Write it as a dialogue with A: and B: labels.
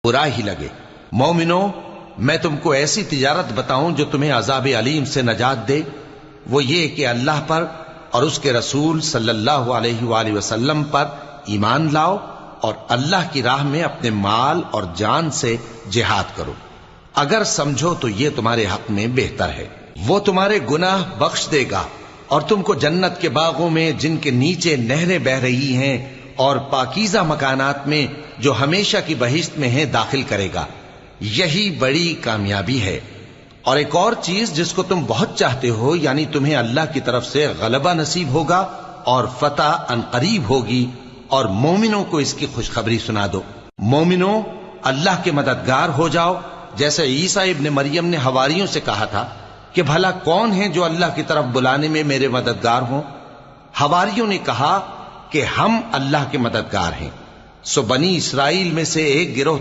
A: बुरा ही लगे। मोमिनो, मैं तुमको ऐसी तिजारत बताऊं जो तुम्हें अजाब अलीम से नजात दे। वो ये कि अल्लाह पर और उसके रसूल सल्लल्लाहु अलैहि वसल्लम पर ईमान लाओ और अल्लाह की राह में अपने माल और जान से जिहाद करो। अगर समझो तो ये तुम्हारे हक में बेहतर है। वो तुम्हारे गुनाह बख्श देगा और तुमको जन्नत के बागों में जिनके नीचे नहरें बह रही हैं और पाकीज़ा मकानात में जो हमेशा की बहिश्त में है दाखिल करेगा। यही बड़ी कामयाबी है। और एक और चीज जिसको तुम बहुत चाहते हो, यानी तुम्हें अल्लाह की तरफ से गलबा नसीब होगा और फतह अनकरीब होगी, और मोमिनों को इसकी खुशखबरी सुना दो। मोमिनों, अल्लाह के मददगार हो जाओ, जैसे ईसा इब्ने मरियम ने हवारियों से कहा था कि भला कौन है जो अल्लाह की तरफ बुलाने में मेरे मददगार हों। हवारियों ने कहा कि हम अल्लाह के मददगार हैं। सो बनी इसराइल में से एक गिरोह